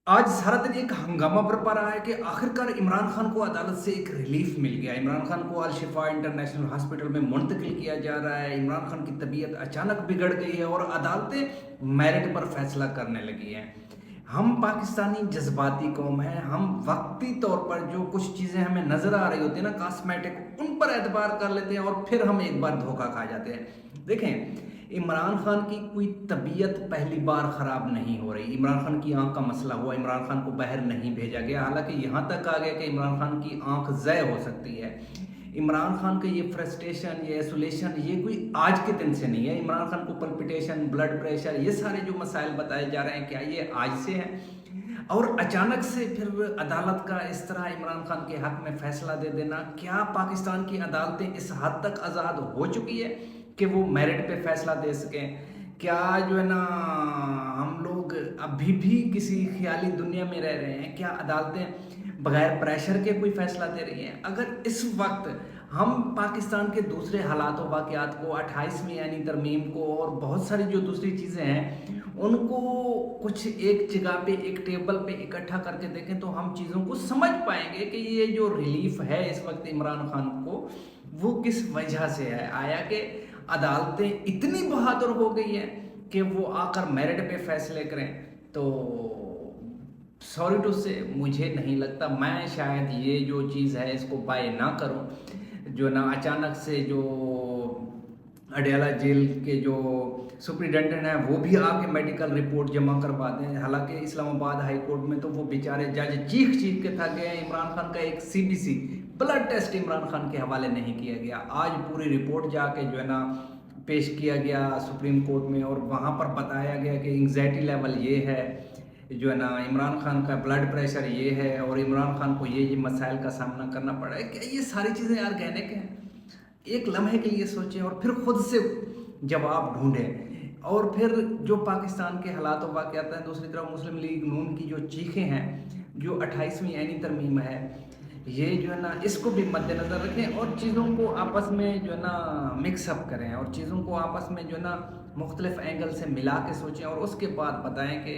आज सारा दिन एक हंगामा बरपा रहा है कि आखिरकार इमरान खान को अदालत से एक रिलीफ मिल गया। इमरान खान को अल शिफा इंटरनेशनल हॉस्पिटल में मुंतकिल किया जा रहा है। इमरान खान की तबीयत अचानक बिगड़ गई है और अदालतें मेरिट पर फैसला करने लगी हैं। हम पाकिस्तानी जज्बाती कौम हैं। हम वक्ती तौर पर जो कुछ चीज़ें हमें नज़र आ रही होती हैं ना, कॉस्मेटिक, उन पर एतबार कर लेते हैं और फिर हम एक बार धोखा खा जाते हैं। देखें, इमरान खान की कोई तबीयत पहली बार ख़राब नहीं हो रही। इमरान खान की आंख का मसला हुआ, इमरान खान को बाहर नहीं भेजा गया, हालांकि यहाँ तक आ गया कि इमरान खान की आंख ज़य हो सकती है। इमरान खान का ये फ्रस्ट्रेशन, ये आइसोलेशन, ये कोई आज के दिन से नहीं है। इमरान खान को पल्पिटेशन, ब्लड प्रेशर, ये सारे जो मसाइल बताए जा रहे हैं, क्या ये आज से हैं? और अचानक से फिर अदालत का इस तरह इमरान खान के हक़ में फ़ैसला दे देना, क्या पाकिस्तान की अदालतें इस हद तक आज़ाद हो चुकी है कि वो मेरिट पे फ़ैसला दे सकें? क्या जो है ना, हम लोग अभी भी किसी ख़याली दुनिया में रह रहे हैं? क्या अदालतें बग़ैर प्रेशर के कोई फ़ैसला दे रही हैं? अगर इस वक्त हम पाकिस्तान के दूसरे हालात व वाक़यात को, 28वीं यानी तरमीम को और बहुत सारी जो दूसरी चीज़ें हैं, उनको कुछ एक जगह पे, एक टेबल पे इकट्ठा करके देखें, तो हम चीज़ों को समझ पाएंगे कि ये जो रिलीफ है इस वक्त इमरान खान को, वो किस वजह से है। आया कि अदालतें इतनी बहादुर हो गई हैं कि वो आकर मेरिट पे फैसले करें। तो सॉरी टू से, मुझे नहीं लगता, मैं शायद ये जो चीज़ है इसको बाय ना करूं। जो ना अचानक से जो अडयाला जेल के जो सुप्रिटेंडेंट हैं वो भी आके मेडिकल रिपोर्ट जमा करवा दें। हालांकि इस्लामाबाद हाई कोर्ट में तो वो बेचारे जज चीख चीख के थक गए हैं। इमरान खान का एक CBC blood test Imran Khan के हवाले नहीं किया गया। आज पूरी रिपोर्ट जाके जो है ना पेश किया गया सुप्रीम कोर्ट में, और वहाँ पर बताया गया कि एंग्जाइटी लेवल ये है, जो है ना इमरान खान का ब्लड प्रेशर ये है, और इमरान खान को ये मसाइल का सामना करना पड़ा है। क्या ये सारी चीज़ें ऑर्गेनिक हैं? एक लम्हे के लिए सोचें और फिर खुद से जवाब ढूंढें। और फिर जो पाकिस्तान के हालात व वाक़यात हैं, दूसरी तरफ मुस्लिम लीग नून की जो चीखें हैं, जो 28वीं ऐनी तरमीम है, ये जो है ना इसको भी मद्देनज़र रखें और चीज़ों को आपस में जो है ना मिक्सअप करें, और चीज़ों को आपस में जो है ना मुख्तलिफ एंगल से मिला के सोचें, और उसके बाद बताएं कि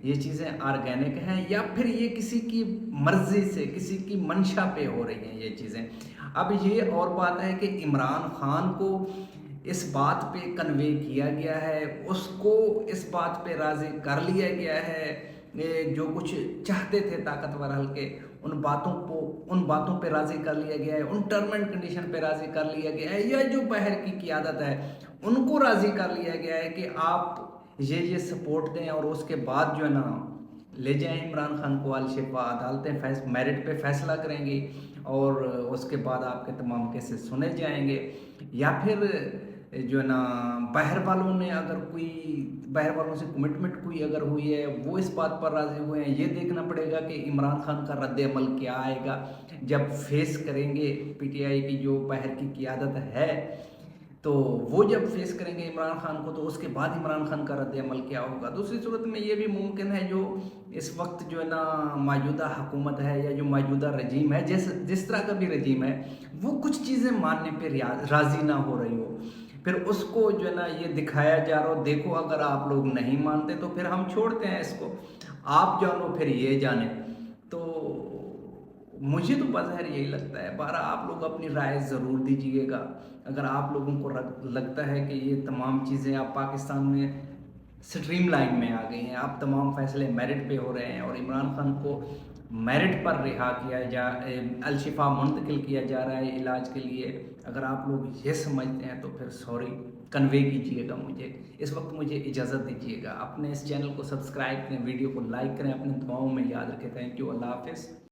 ये चीज़ें ऑर्गेनिक हैं या फिर ये किसी की मर्ज़ी से, किसी की मंशा पे हो रही हैं ये चीज़ें। अब ये और बात है कि इमरान खान को इस बात पे कन्वे किया गया है, उसको इस बात पे राज़ी कर लिया गया है, जो कुछ चाहते थे ताकतवर हल्के, उन बातों पे राज़ी कर लिया गया है, उन टर्म एंड कंडीशन पे राज़ी कर लिया गया है, या जो बाहर की क़ियादत है उनको राज़ी कर लिया गया है कि आप ये सपोर्ट दें, और उसके बाद जो है ना ले जाएं इमरान खान को अल शिफा। अदालतें मेरिट पे फैसला करेंगी और उसके बाद आपके तमाम केसेस सुने जाएंगे। या फिर जो है ना बाहर वालों ने, अगर कोई बाहर वालों से कमिटमेंट कोई अगर हुई है, वो इस बात पर राज़ी हुए हैं, ये देखना पड़ेगा कि इमरान खान का रद्द अमल क्या आएगा जब फेस करेंगे पीटीआई की जो बाहर की क़ियादत है। तो वो जब फेस करेंगे इमरान खान को, तो उसके बाद इमरान खान का रद्द अमल क्या होगा। दूसरी सूरत में ये भी मुमकिन है, जो इस वक्त जो है ना मौजूदा हुकूमत है या जो मौजूदा रजीम है, जिस तरह का भी रजीम है, वो कुछ चीज़ें मानने पे राज़ी ना हो रही हो, फिर उसको जो है ना ये दिखाया जा रहा हो, देखो अगर आप लोग नहीं मानते तो फिर हम छोड़ते हैं इसको, आप जानो फिर ये जाने। तो मुझे तो बज़ाहिर यही लगता है। बारह आप लोग अपनी राय ज़रूर दीजिएगा। अगर आप लोगों को लगता है कि ये तमाम चीज़ें आप पाकिस्तान में स्ट्रीम लाइन में आ गई हैं, आप तमाम फैसले मेरिट पे हो रहे हैं और इमरान खान को मेरिट पर रिहा किया अल शिफा मुंतकिल किया जा रहा है इलाज के लिए, अगर आप लोग ये समझते हैं तो फिर सॉरी, कन्वे कीजिएगा मुझे। इस वक्त मुझे इजाज़त दीजिएगा। अपने इस चैनल को सब्सक्राइब करें, वीडियो को लाइक करें, अपने दुआओं में याद रखें। Thank you. अल्लाह हाफ़िज़।